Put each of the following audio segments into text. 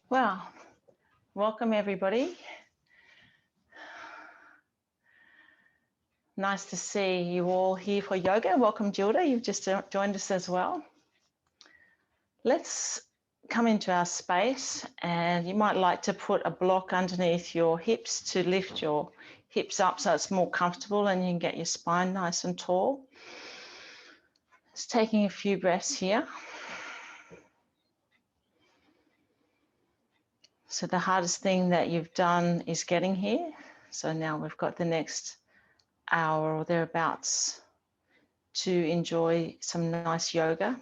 Well, welcome everybody. Nice to see you all here for yoga. Welcome, Gilda. You've just joined us as well. Let's come into our space, and you might like to put a block underneath your hips to lift your hips up so it's more comfortable and you can get your spine nice and tall. Just taking a few breaths here. So the hardest thing that you've done is getting here. So now we've got the next hour or thereabouts to enjoy some nice yoga.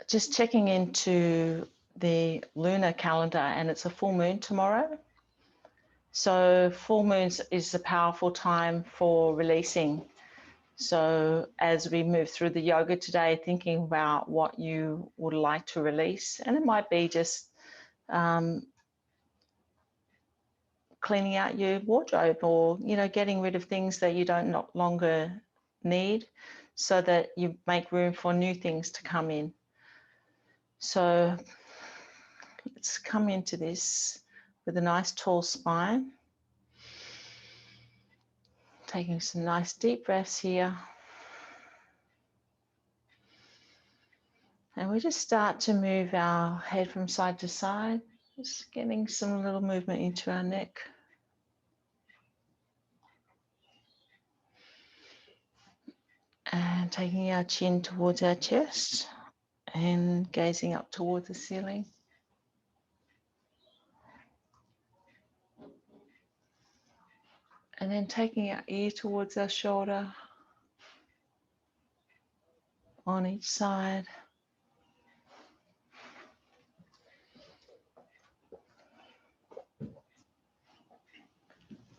Just checking into the lunar calendar, and it's a full moon tomorrow. So full moons is a powerful time for releasing. So as we move through the yoga today, thinking about what you would like to release, and it might be just cleaning out your wardrobe, or getting rid of things that you don't no longer need, so that you make room for new things to come in. So let's come into this with a nice tall spine. Taking some nice deep breaths here. And we just start to move our head from side to side, just getting some little movement into our neck. And taking our chin towards our chest and gazing up towards the ceiling. And then taking our ear towards our shoulder on each side.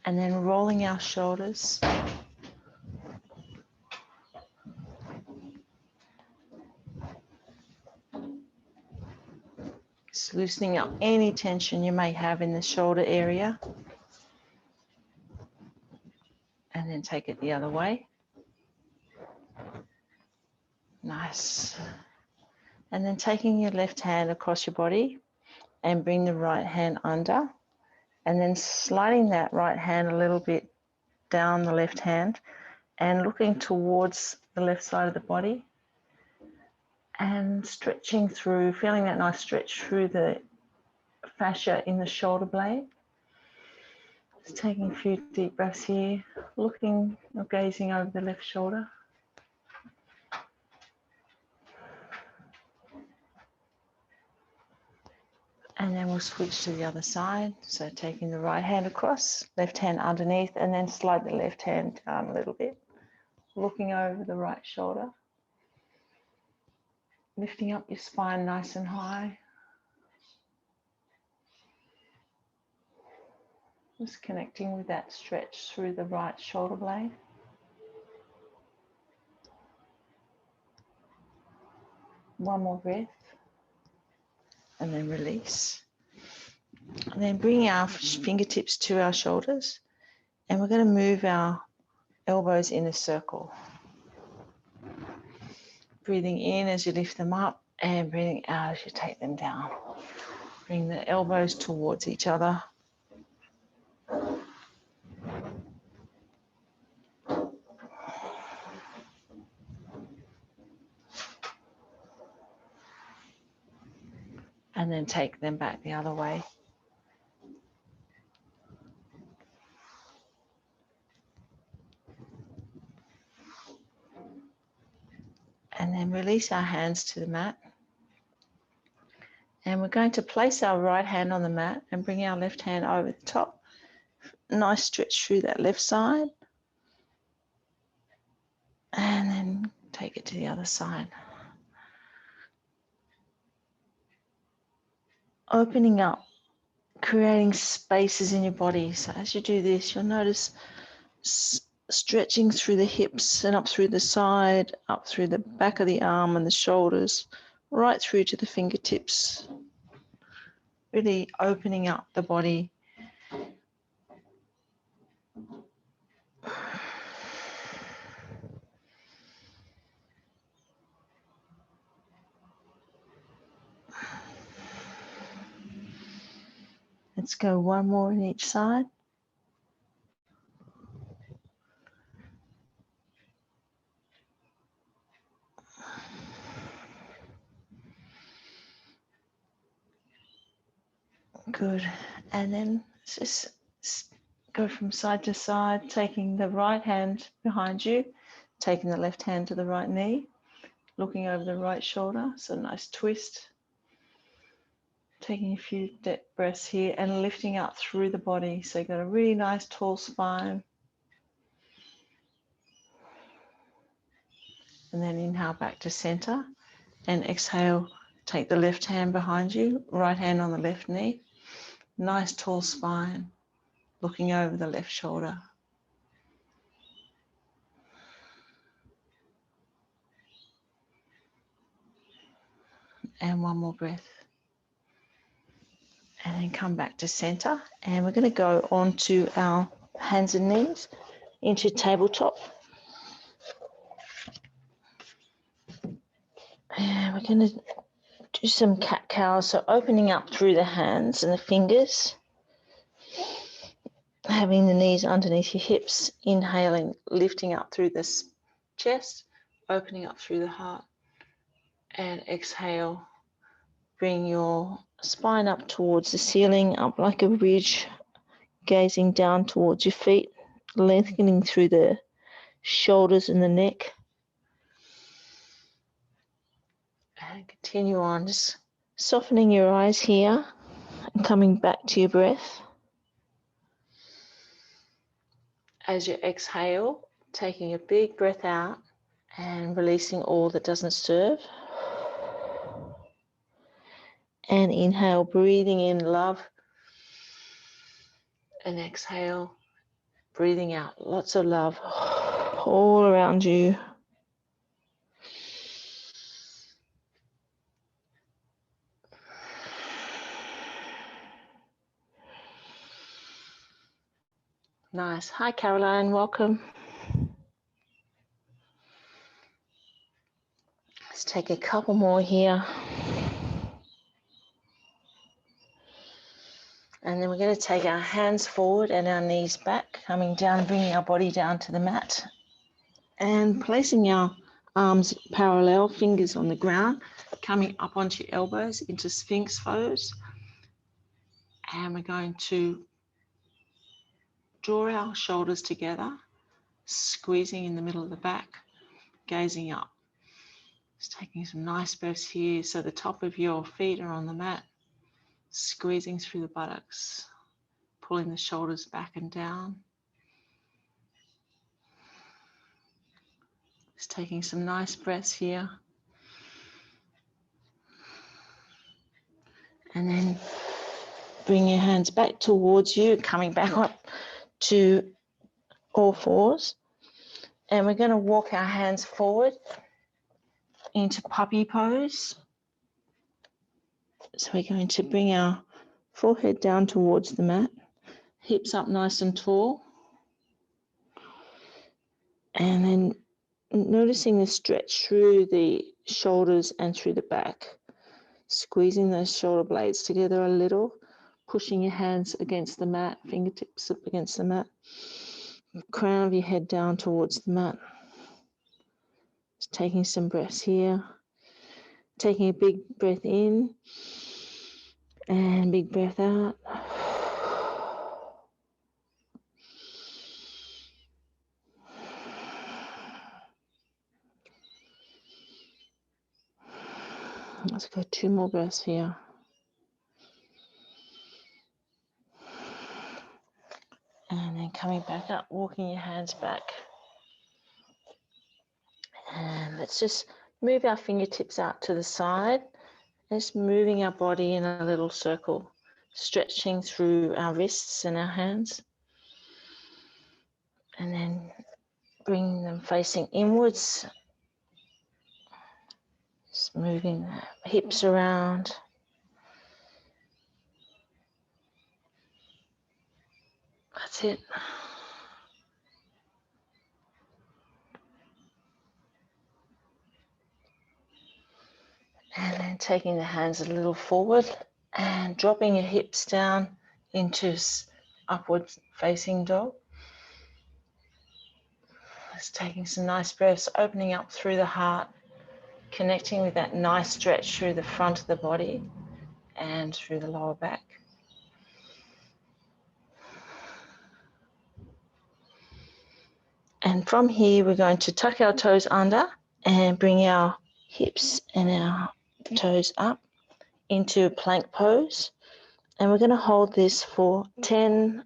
And then rolling our shoulders. Just loosening up any tension you may have in the shoulder area. And then take it the other way. Nice. And then taking your left hand across your body and bring the right hand under, and then sliding that right hand a little bit down the left hand and looking towards the left side of the body and stretching through, feeling that nice stretch through the fascia in the shoulder blade. Just taking a few deep breaths here, looking or gazing over the left shoulder. And then we'll switch to the other side. So taking the right hand across, left hand underneath, and then slide the left hand down a little bit. Looking over the right shoulder. Lifting up your spine nice and high. Just connecting with that stretch through the right shoulder blade. One more breath. And then release. And then bring our fingertips to our shoulders. And we're going to move our elbows in a circle. Breathing in as you lift them up and breathing out as you take them down. Bring the elbows towards each other. And then take them back the other way. And then release our hands to the mat. And we're going to place our right hand on the mat and bring our left hand over the top. Nice stretch through that left side. And then take it to the other side. Opening up, creating spaces in your body. So as you do this, you'll notice stretching through the hips and up through the side, up through the back of the arm and the shoulders, right through to the fingertips. Really opening up the body. Let's go one more on each side. Good. And then just go from side to side, taking the right hand behind you, taking the left hand to the right knee, looking over the right shoulder. So nice twist. Taking a few deep breaths here and lifting up through the body. So you've got a really nice tall spine. And then inhale back to center and exhale. Take the left hand behind you, right hand on the left knee. Nice tall spine, looking over the left shoulder. And one more breath. And then come back to center. And we're going to go onto our hands and knees into tabletop. And we're going to do some cat-cows. So opening up through the hands and the fingers. Having the knees underneath your hips. Inhaling, lifting up through this chest. Opening up through the heart. And exhale. Bring your spine up towards the ceiling, up like a ridge, gazing down towards your feet, lengthening through the shoulders and the neck. And continue on, just softening your eyes here and coming back to your breath. As you exhale, taking a big breath out and releasing all that doesn't serve. And inhale, breathing in love. And exhale, breathing out lots of love all around you. Nice. Hi, Caroline. Welcome. Let's take a couple more here. And then we're going to take our hands forward and our knees back, coming down, bringing our body down to the mat. And placing our arms parallel, fingers on the ground, coming up onto your elbows into Sphinx pose. And we're going to draw our shoulders together, squeezing in the middle of the back, gazing up. Just taking some nice breaths here. So the top of your feet are on the mat, squeezing through the buttocks, pulling the shoulders back and down. Just taking some nice breaths here. And then bring your hands back towards you, coming back up to all fours. And we're going to walk our hands forward into puppy pose. So we're going to bring our forehead down towards the mat, hips up nice and tall. And then noticing the stretch through the shoulders and through the back. Squeezing those shoulder blades together a little, pushing your hands against the mat, fingertips up against the mat, crown of your head down towards the mat. Just taking some breaths here, taking a big breath in and big breath out. Let's go 2 more breaths here. And then coming back up, walking your hands back. And let's just move our fingertips out to the side. Just moving our body in a little circle, stretching through our wrists and our hands. And then bringing them facing inwards. Just moving the hips around. That's it. And then taking the hands a little forward and dropping your hips down into upward facing dog. Just taking some nice breaths, opening up through the heart, connecting with that nice stretch through the front of the body and through the lower back. And from here, we're going to tuck our toes under and bring our hips and our toes up into plank pose. And we're going to hold this for 10,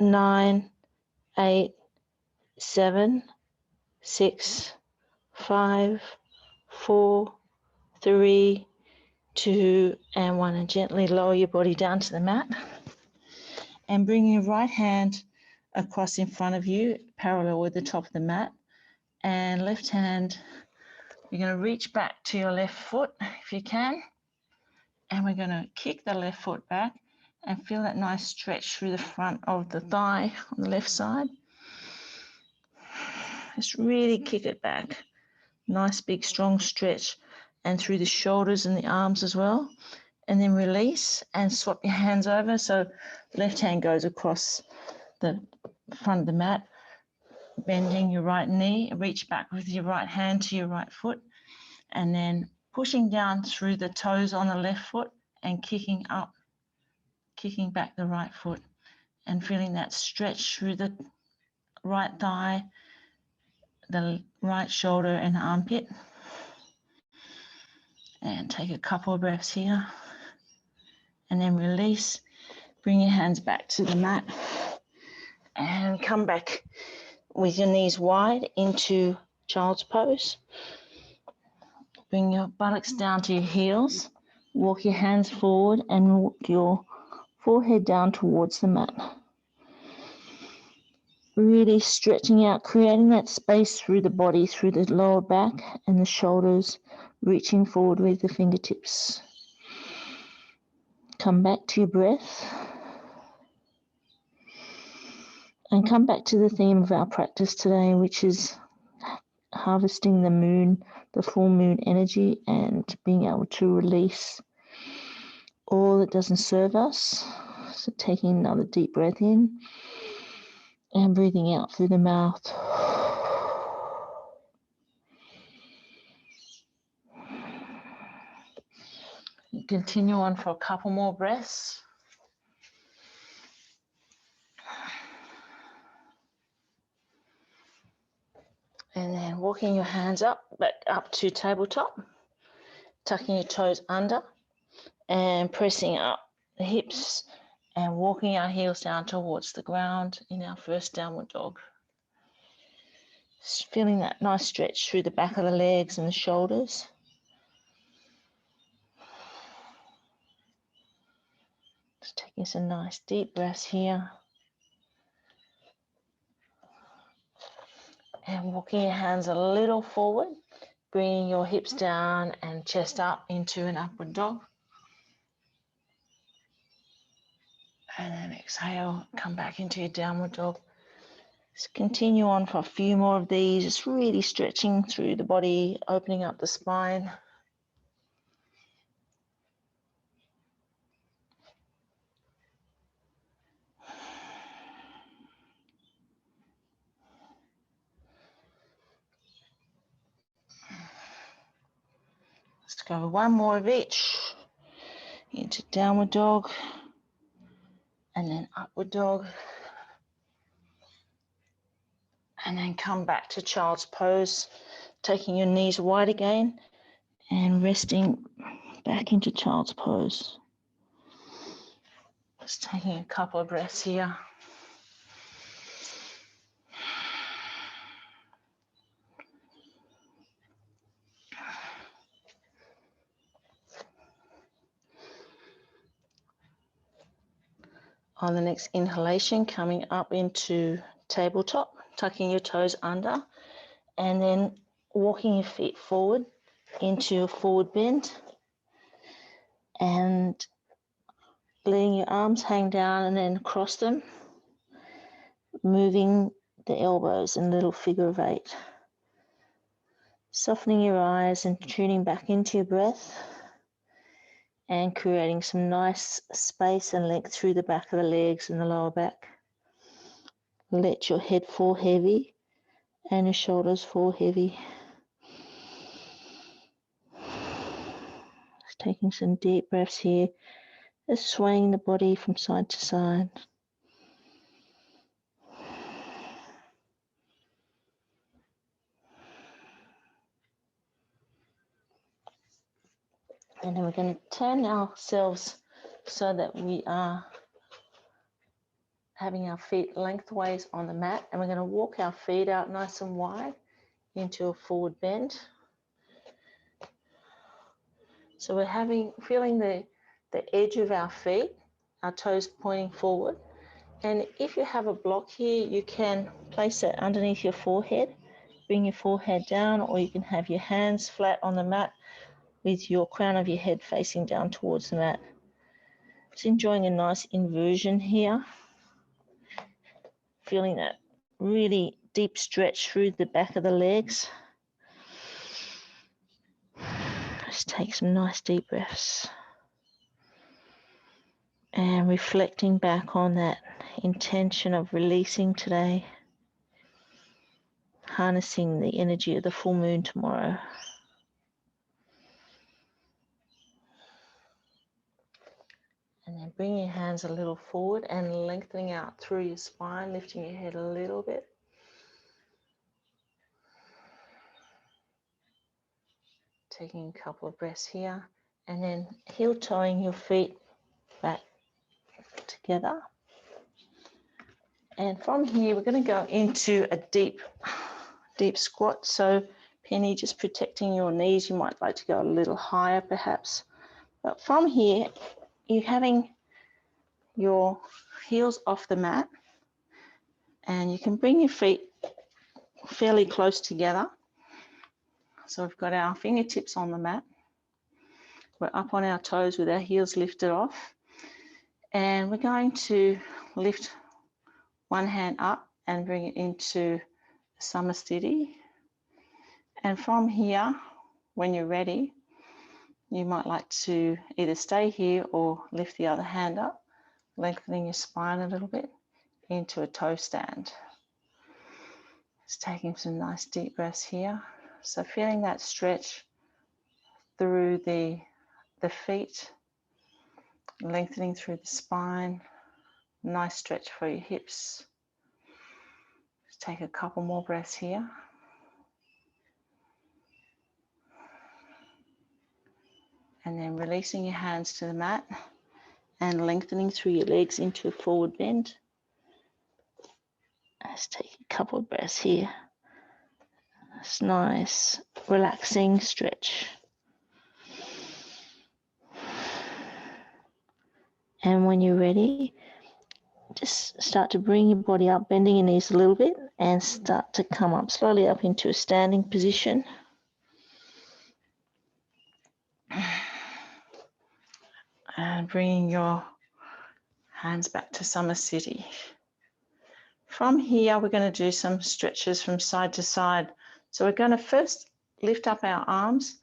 9, 8, 7, 6, 5, 4, 3, 2, and 1. And gently lower your body down to the mat. And bring your right hand across in front of you, parallel with the top of the mat. And left hand, you're going to reach back to your left foot if you can. And we're going to kick the left foot back and feel that nice stretch through the front of the thigh on the left side. Just really kick it back. Nice big strong stretch, and through the shoulders and the arms as well. And then release and swap your hands over. So left hand goes across the front of the mat, bending your right knee, reach back with your right hand to your right foot, and then pushing down through the toes on the left foot and kicking up, kicking back the right foot, and feeling that stretch through the right thigh, the right shoulder and armpit. And take a couple of breaths here. And then release, bring your hands back to the mat and come back with your knees wide into child's pose. Bring your buttocks down to your heels. Walk your hands forward and walk your forehead down towards the mat. Really stretching out, creating that space through the body, through the lower back and the shoulders, reaching forward with the fingertips. Come back to your breath. And come back to the theme of our practice today, which is harvesting the moon, the full moon energy, and being able to release all that doesn't serve us. So taking another deep breath in and breathing out through the mouth. Continue on for a couple more breaths. And then walking your hands up, back up to tabletop, tucking your toes under and pressing up the hips and walking our heels down towards the ground in our first downward dog. Just feeling that nice stretch through the back of the legs and the shoulders. Just taking some nice deep breaths here. And walking your hands a little forward, bringing your hips down and chest up into an upward dog. And then exhale, come back into your downward dog. Just continue on for a few more of these, just really stretching through the body, opening up the spine. Let's go one more of each. Into downward dog and then upward dog. And then come back to child's pose, taking your knees wide again and resting back into child's pose. Just taking a couple of breaths here. On the next inhalation, coming up into tabletop, tucking your toes under, and then walking your feet forward into a forward bend and letting your arms hang down and then cross them, moving the elbows in a little figure of 8. Softening your eyes and tuning back into your breath and creating some nice space and length through the back of the legs and the lower back. Let your head fall heavy and your shoulders fall heavy. Just taking some deep breaths here, just swaying the body from side to side. And then we're going to turn ourselves so that we are having our feet lengthways on the mat, and we're going to walk our feet out nice and wide into a forward bend. So we're feeling the edge of our feet, our toes pointing forward. And if you have a block here, you can place it underneath your forehead, bring your forehead down, or you can have your hands flat on the mat with your crown of your head facing down towards the mat. Just enjoying a nice inversion here. Feeling that really deep stretch through the back of the legs. Just take some nice deep breaths. And reflecting back on that intention of releasing today. Harnessing the energy of the full moon tomorrow. And then bring your hands a little forward and lengthening out through your spine, lifting your head a little bit. Taking a couple of breaths here, and then heel toeing your feet back together. And from here, we're going to go into a deep squat. So Penny, just protecting your knees. You might like to go a little higher perhaps. But from here, you're having your heels off the mat, and you can bring your feet fairly close together. So we've got our fingertips on the mat. We're up on our toes with our heels lifted off. And we're going to lift one hand up and bring it into Samasthiti. And from here, when you're ready, you might like to either stay here or lift the other hand up, lengthening your spine a little bit into a toe stand. Just taking some nice deep breaths here. So feeling that stretch through the feet, lengthening through the spine. Nice stretch for your hips. Just take a couple more breaths here. And then releasing your hands to the mat and lengthening through your legs into a forward bend. Let's take a couple of breaths here. It's nice, relaxing stretch. And when you're ready, just start to bring your body up, bending your knees a little bit, and start to come up slowly up into a standing position. And bringing your hands back to Samasthiti. From here, we're going to do some stretches from side to side. So we're going to first lift up our arms,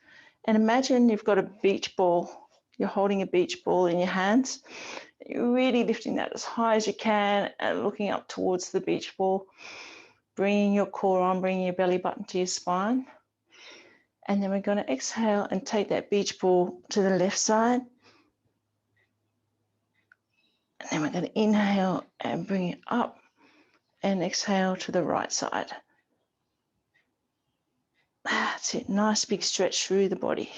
and imagine you've got a beach ball. You're holding a beach ball in your hands. You're really lifting that as high as you can and looking up towards the beach ball, bringing your core on, bringing your belly button to your spine. And then we're going to exhale and take that beach ball to the left side. And then we're going to inhale and bring it up and exhale to the right side. That's it. Nice big stretch through the body.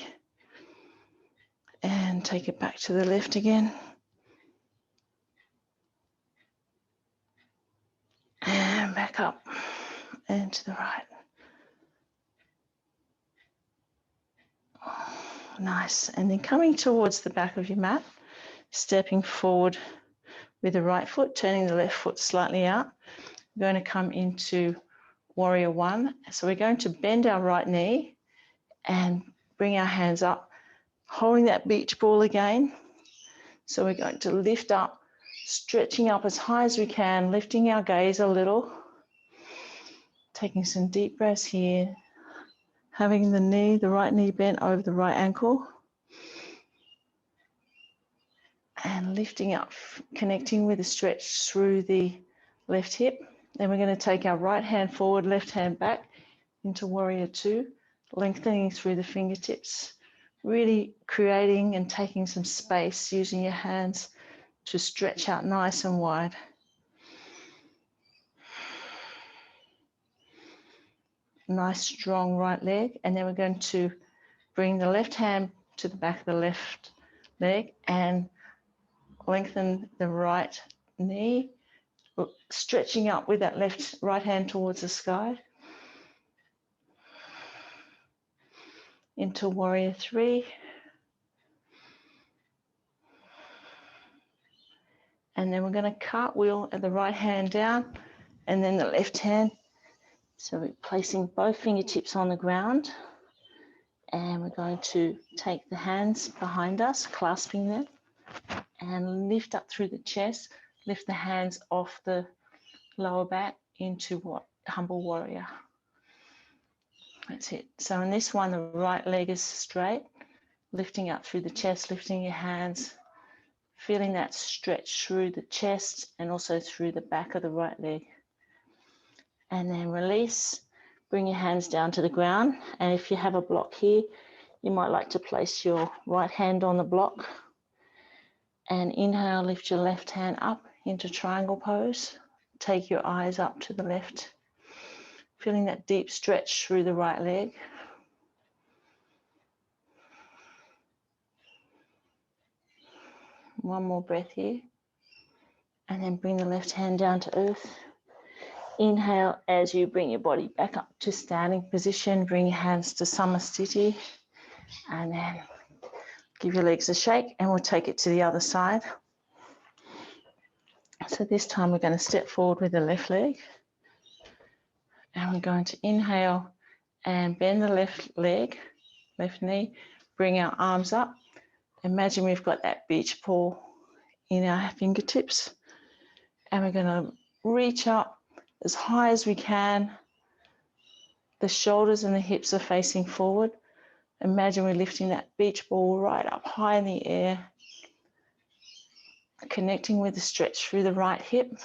And take it back to the left again. And back up and to the right. Nice. And then coming towards the back of your mat, stepping forward with the right foot, turning the left foot slightly out. We're going to come into Warrior One. So we're going to bend our right knee and bring our hands up, holding that beach ball again. So we're going to lift up, stretching up as high as we can, lifting our gaze a little, taking some deep breaths here, having the right knee bent over the right ankle. and lifting up, connecting with a stretch through the left hip. Then we're going to take our right hand forward, left hand back into warrior two, lengthening through the fingertips, really creating and taking some space, using your hands to stretch out nice and wide. Nice strong right leg, and then we're going to bring the left hand to the back of the left leg and lengthen the right knee, stretching up with that right hand towards the sky. Into warrior three. And then we're going to cartwheel the right hand down and then the left hand. So we're placing both fingertips on the ground, and we're going to take the hands behind us, clasping them, and lift up through the chest, lift the hands off the lower back into humble warrior. That's it. So in this one, the right leg is straight, lifting up through the chest, lifting your hands, feeling that stretch through the chest and also through the back of the right leg. And then release, bring your hands down to the ground. And if you have a block here, you might like to place your right hand on the block. And inhale, lift your left hand up into triangle pose. Take your eyes up to the left, feeling that deep stretch through the right leg. One more breath here. And then bring the left hand down to earth. Inhale as you bring your body back up to standing position. Bring your hands to Samasthiti. And then give your legs a shake, and we'll take it to the other side. So this time we're going to step forward with the left leg. And we're going to inhale and bend the left leg, left knee. Bring our arms up. Imagine we've got that beach ball in our fingertips. And we're going to reach up as high as we can. The shoulders and the hips are facing forward. Imagine we're lifting that beach ball right up high in the air, connecting with the stretch through the right hip.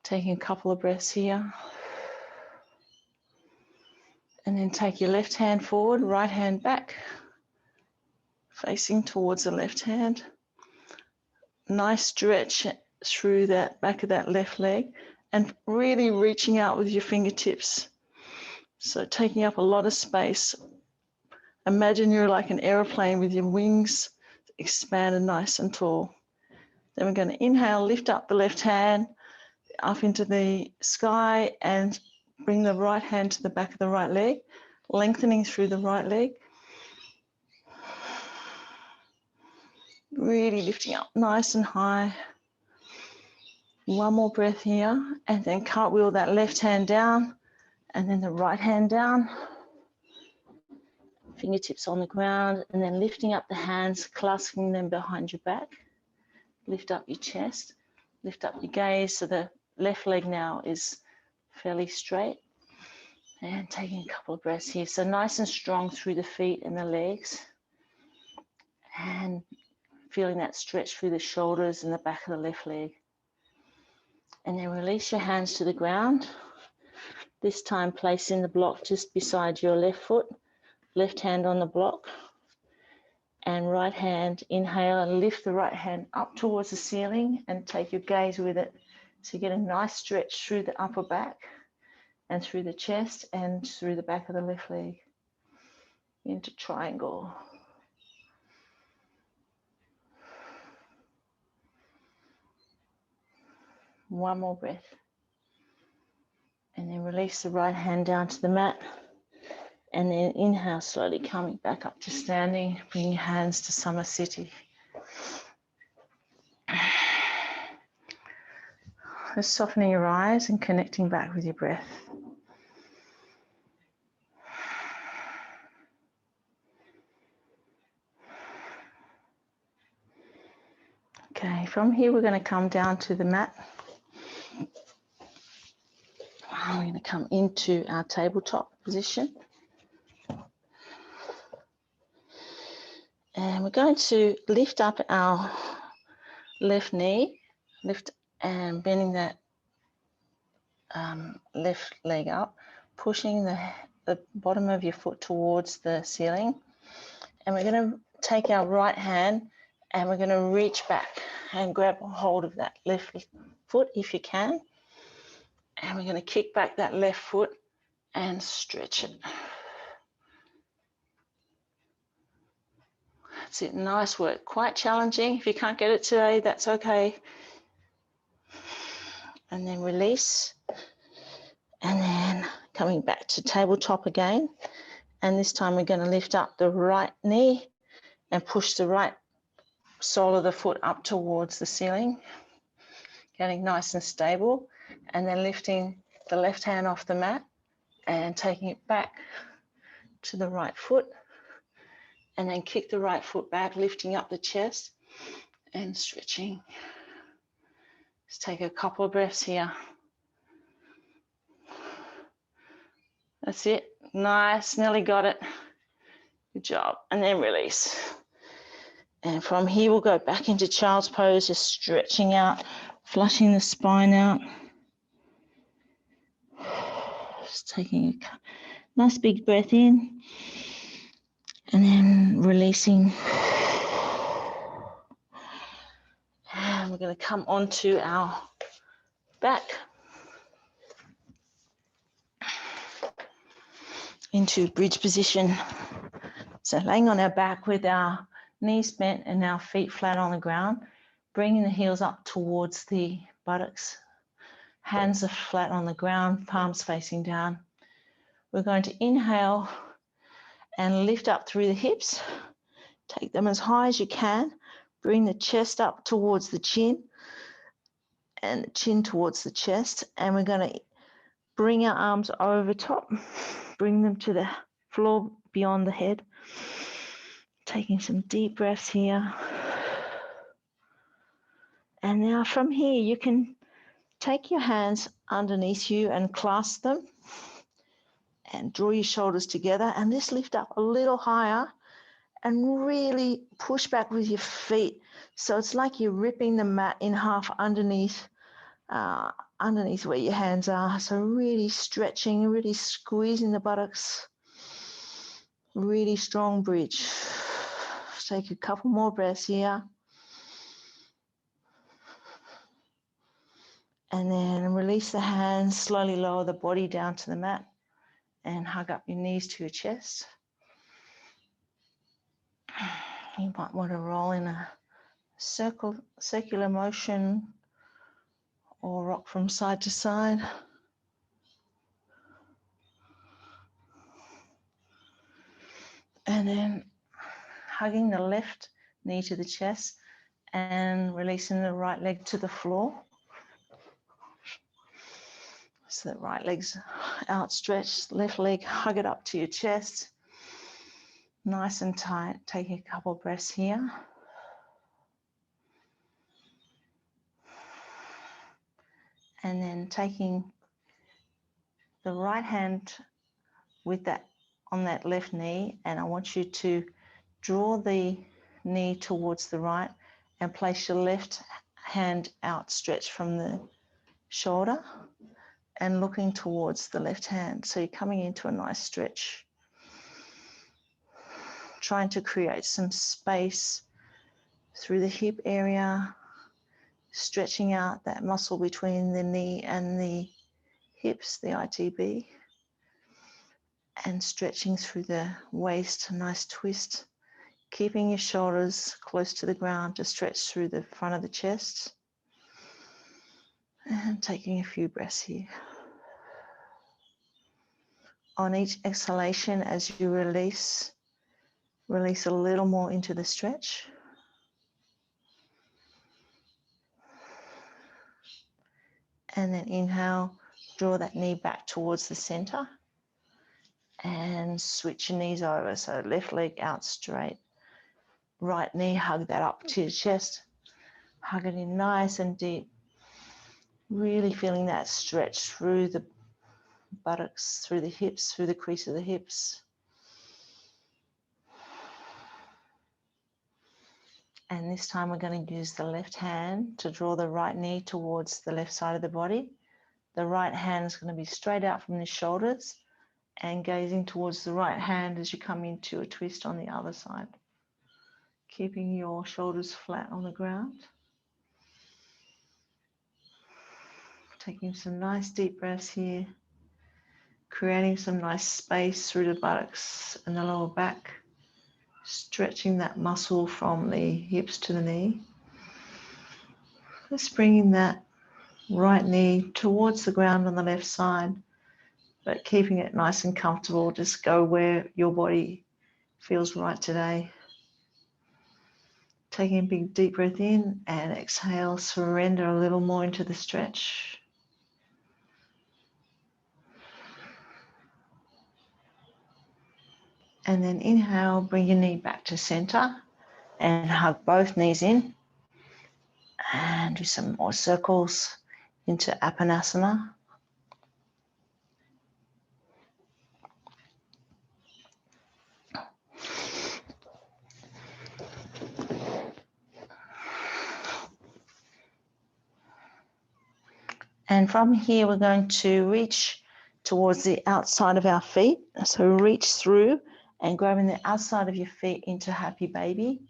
Taking a couple of breaths here. And then take your left hand forward, right hand back, facing towards the left hand. Nice stretch through that back of that left leg and really reaching out with your fingertips. So taking up a lot of space. Imagine you're like an aeroplane with your wings expanded nice and tall. Then we're going to inhale, lift up the left hand up into the sky and bring the right hand to the back of the right leg, lengthening through the right leg. Really lifting up nice and high. One more breath here, and then cartwheel that left hand down and then the right hand down. Fingertips on the ground, and then lifting up the hands, clasping them behind your back. Lift up your chest, lift up your gaze so the left leg now is fairly straight. And taking a couple of breaths here. So nice and strong through the feet and the legs. And feeling that stretch through the shoulders and the back of the left leg. And then release your hands to the ground. This time placing the block just beside your left foot. Left hand on the block. And right hand, inhale and lift the right hand up towards the ceiling and take your gaze with it. So you get a nice stretch through the upper back and through the chest and through the back of the left leg. Into triangle. One more breath. And then release the right hand down to the mat. And then inhale, slowly coming back up to standing. Bring your hands to Samasthiti. Just softening your eyes and connecting back with your breath. Okay, from here we're going to come down to the mat. We're going to come into our tabletop position. And we're going to lift up our left knee, lift and bending that left leg up, pushing the bottom of your foot towards the ceiling. And we're going to take our right hand and we're going to reach back and grab a hold of that left foot if you can. And we're going to kick back that left foot and stretch it. That's it, nice work. Quite challenging. If you can't get it today, that's okay. And then release. And then coming back to tabletop again. And this time we're going to lift up the right knee and push the right sole of the foot up towards the ceiling, getting nice and stable. And then lifting the left hand off the mat and taking it back to the right foot. And then kick the right foot back, lifting up the chest and stretching. Just take a couple of breaths here. That's it. Nice, nearly got it. Good job. And then release. And from here, we'll go back into child's pose, just stretching out, flushing the spine out. Just taking a nice big breath in. And then releasing. And we're going to come onto our back. Into bridge position. So laying on our back with our knees bent and our feet flat on the ground, bringing the heels up towards the buttocks. Hands are flat on the ground, palms facing down. We're going to inhale and lift up through the hips. Take them as high as you can. Bring the chest up towards the chin and the chin towards the chest. And we're going to bring our arms over top, bring them to the floor beyond the head. Taking some deep breaths here. And now from here, you can take your hands underneath you and clasp them and draw your shoulders together and just lift up a little higher and really push back with your feet. So it's like you're ripping the mat in half underneath where your hands are. So really stretching, really squeezing the buttocks. Really strong bridge. Take a couple more breaths here. And then release the hands, slowly lower the body down to the mat and hug up your knees to your chest. You might want to roll in a circular motion or rock from side to side. And then hugging the left knee to the chest and releasing the right leg to the floor. So the right leg's outstretched, left leg, hug it up to your chest. Nice and tight. Take a couple of breaths here. And then taking the right hand with that on that left knee, and I want you to draw the knee towards the right and place your left hand outstretched from the shoulder and looking towards the left hand. So you're coming into a nice stretch. Trying to create some space through the hip area, stretching out that muscle between the knee and the hips, the ITB, and stretching through the waist, a nice twist, keeping your shoulders close to the ground to stretch through the front of the chest, and taking a few breaths here. On each exhalation, as you release a little more into the stretch. And then inhale, draw that knee back towards the center and switch your knees over. So left leg out straight, right knee, hug that up to your chest, hug it in nice and deep. Really feeling that stretch through the buttocks, through the hips, through the crease of the hips. And this time we're going to use the left hand to draw the right knee towards the left side of the body. The right hand is going to be straight out from the shoulders and gazing towards the right hand as you come into a twist on the other side. Keeping your shoulders flat on the ground. Taking some nice deep breaths here. Creating some nice space through the buttocks and the lower back. Stretching that muscle from the hips to the knee. Just bringing that right knee towards the ground on the left side, but keeping it nice and comfortable. Just go where your body feels right today. Taking a big deep breath in and exhale, surrender a little more into the stretch. And then inhale, bring your knee back to center and hug both knees in. And do some more circles into Apanasana. And from here, we're going to reach towards the outside of our feet. So reach through and grabbing the outside of your feet into Happy Baby.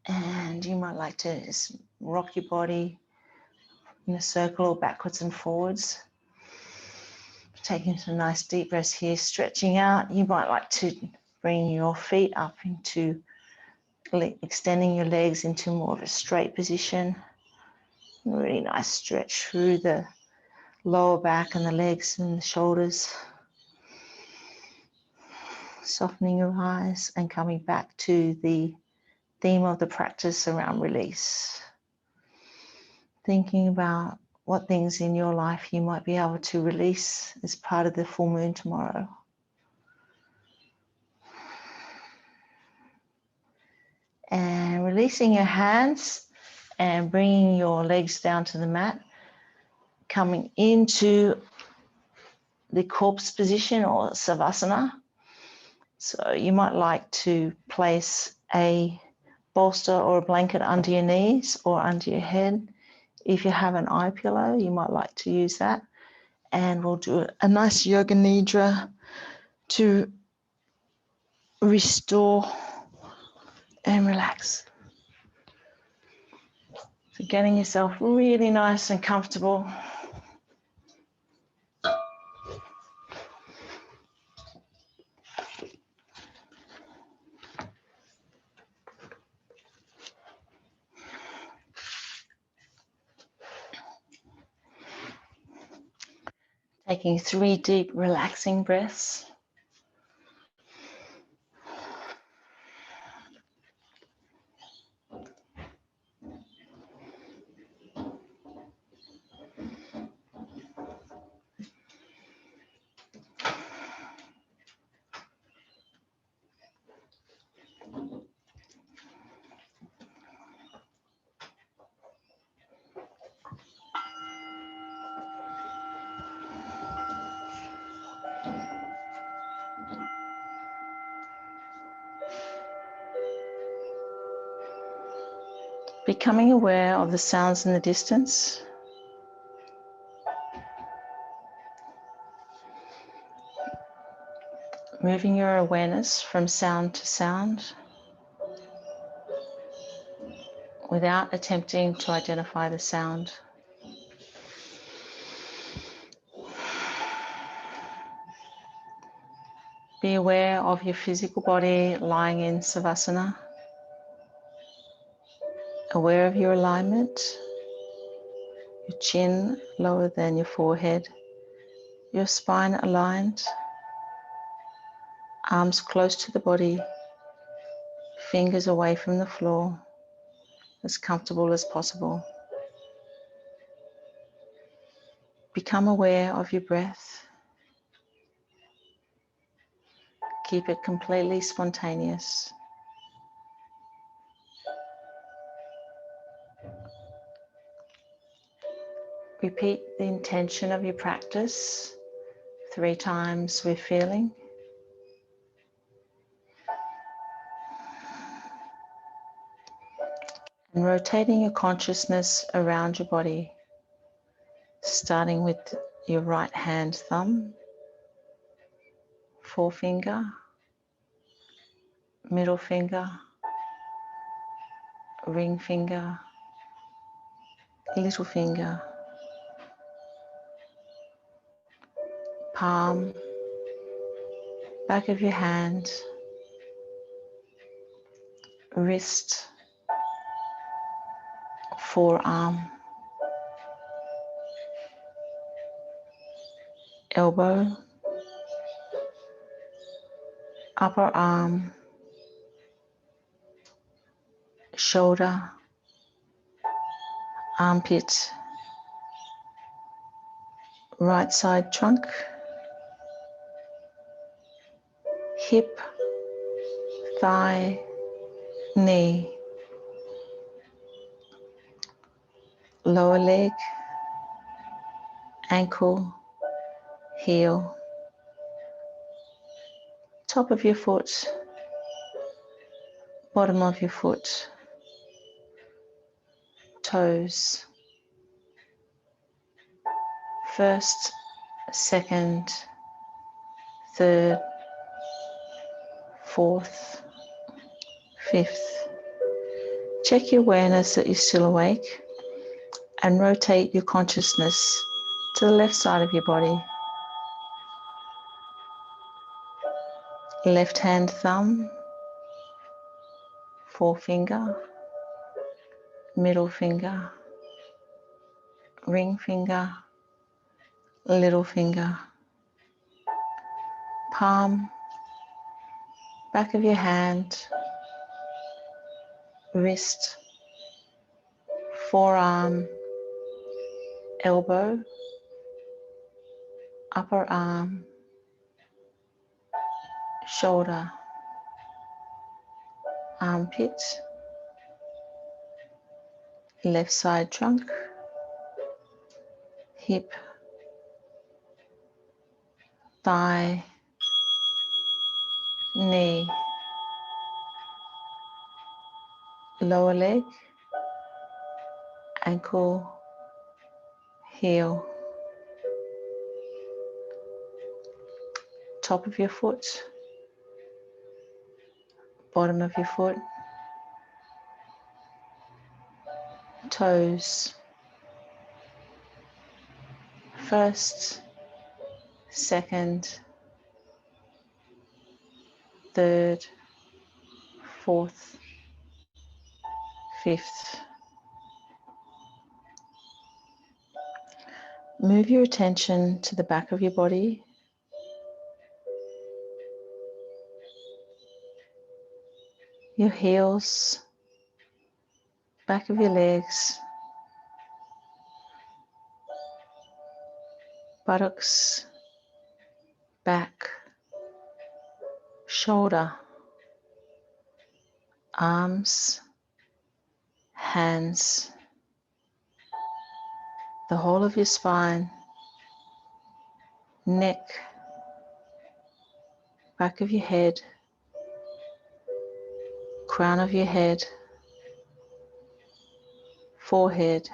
And you might like to just rock your body in a circle or backwards and forwards. Taking some nice deep breaths here, stretching out. You might like to bring your feet up into, extending your legs into more of a straight position. Really nice stretch through the lower back and the legs and the shoulders. Softening your eyes and coming back to the theme of the practice around release. Thinking about what things in your life you might be able to release as part of the full moon tomorrow. And releasing your hands and bringing your legs down to the mat. Coming into the corpse position or Savasana. So you might like to place a bolster or a blanket under your knees or under your head. If you have an eye pillow, you might like to use that. And we'll do a nice yoga nidra to restore and relax. So getting yourself really nice and comfortable. Taking 3 deep, relaxing breaths. Becoming aware of the sounds in the distance. Moving your awareness from sound to sound without attempting to identify the sound. Be aware of your physical body lying in Savasana. Aware of your alignment, your chin lower than your forehead, your spine aligned, arms close to the body, fingers away from the floor, as comfortable as possible. Become aware of your breath. Keep it completely spontaneous. Repeat the intention of your practice 3 times with feeling. rotating your consciousness around your body, starting with your right hand thumb, forefinger, middle finger, ring finger, little finger, palm, back of your hand, wrist, forearm, elbow, upper arm, shoulder, armpit, right side trunk, hip, thigh, knee, lower leg, ankle, heel, top of your foot, bottom of your foot, toes, first, second, third, fourth, fifth. Check your awareness that you're still awake and rotate your consciousness to the left side of your body. Left hand thumb, forefinger, middle finger, ring finger, little finger, palm, back of your hand, wrist, forearm, elbow, upper arm, shoulder, armpit, left side trunk, hip, thigh, knee, lower leg, ankle, heel, top of your foot, bottom of your foot, toes, first, second, third, fourth, fifth. Move your attention to the back of your body. Your heels, back of your legs, buttocks, back, shoulder, arms, hands, the whole of your spine, neck, back of your head, crown of your head, forehead,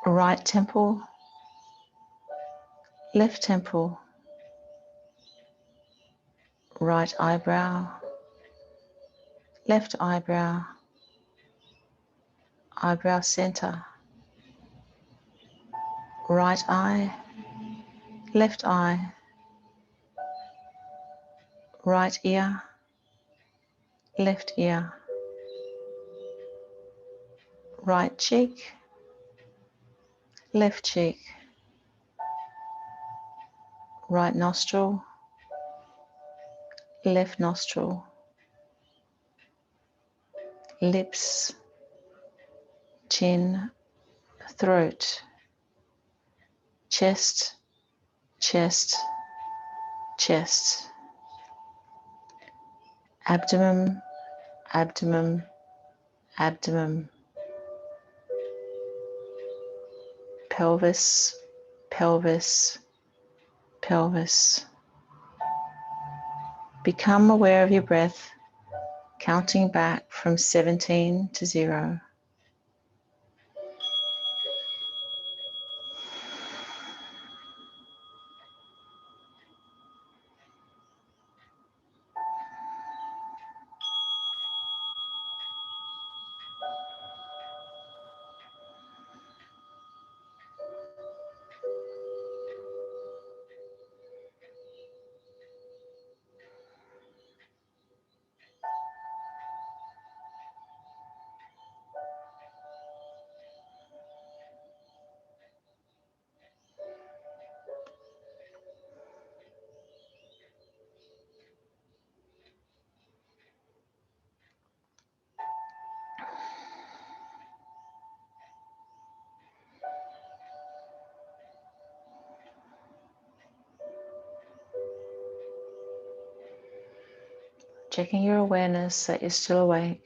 right temple, left temple, right eyebrow, left eyebrow, eyebrow center, right eye, left eye, right ear, left ear, right cheek, left cheek, right nostril, left nostril, lips, chin, throat, chest, chest, chest, abdomen, abdomen, abdomen, pelvis, pelvis, pelvis. Become aware of your breath. counting back from 17 to 0. Checking your awareness that you're still awake.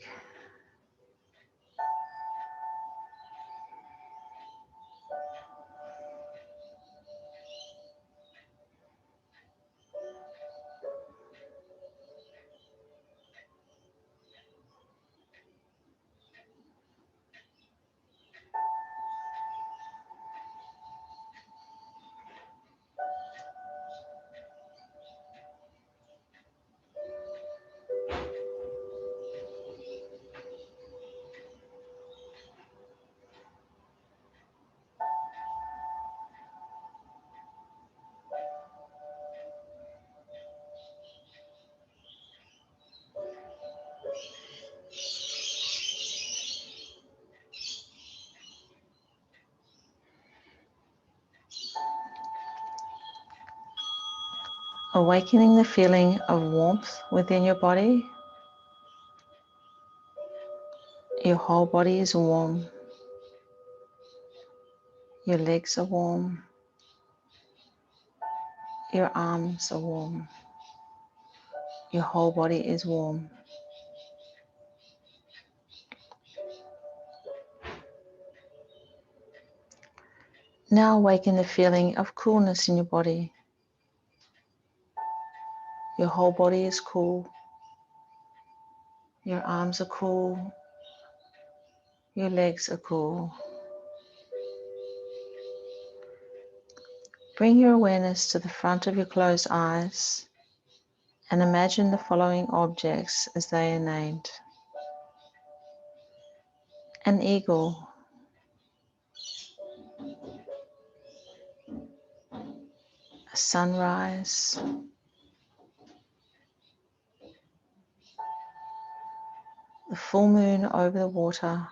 Awakening the feeling of warmth within your body. Your whole body is warm. Your legs are warm. Your arms are warm. Your whole body is warm. Now awaken the feeling of coolness in your body. Your whole body is cool. Your arms are cool. Your legs are cool. Bring your awareness to the front of your closed eyes and imagine the following objects as they are named. An eagle, a sunrise, the full moon over the water,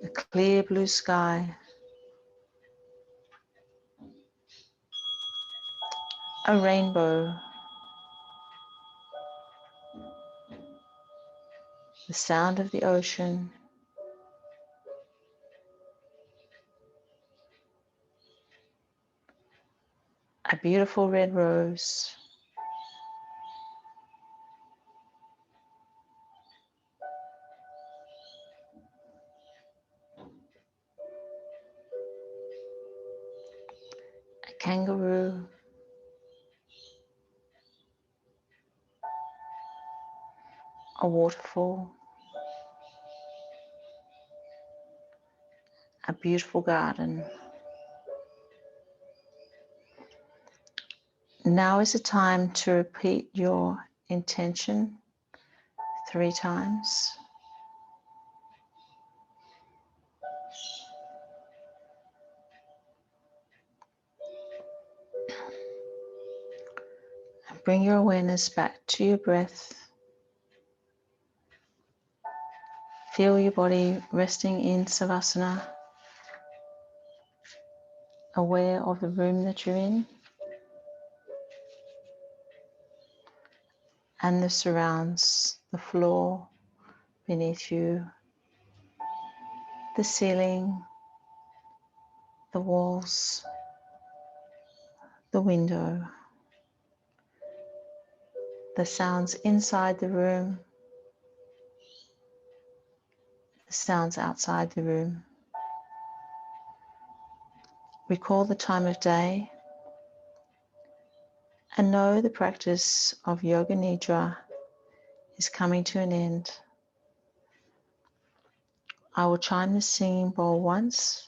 the clear blue sky, a rainbow, the sound of the ocean, a beautiful red rose, a kangaroo, a waterfall, a beautiful garden. Now is the time to repeat your intention 3 times. Bring your awareness back to your breath. Feel your body resting in Savasana, aware of the room that you're in and the surrounds, the floor beneath you, the ceiling, the walls, the window, the sounds inside the room, the sounds outside the room. Recall the time of day And know the practice of Yoga Nidra is coming to an end. I will chime the singing bowl once.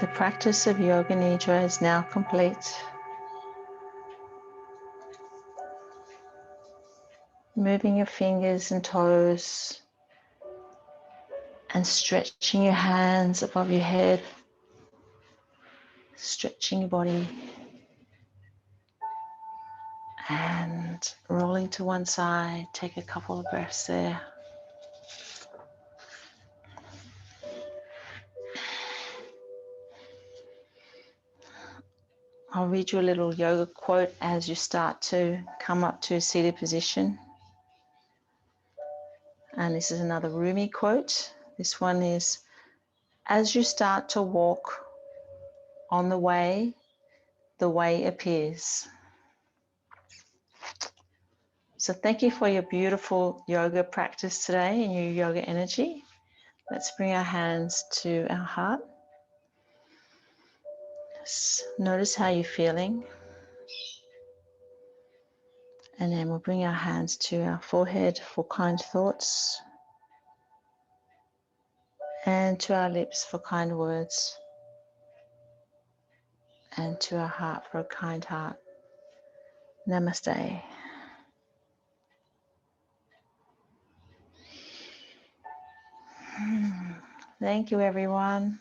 The practice of Yoga Nidra is now complete. Moving your fingers and toes and stretching your hands above your head, stretching your body and rolling to one side. Take a couple of breaths there. I'll read you a little yoga quote as you start to come up to a seated position. And this is another Rumi quote. This one is, as you start to walk on the way appears. So thank you for your beautiful yoga practice today and your yoga energy. Let's bring our hands to our heart. Notice how you're feeling. And then we'll bring our hands to our forehead for kind thoughts and to our lips for kind words and to our heart for a kind heart. Namaste. Thank you, everyone.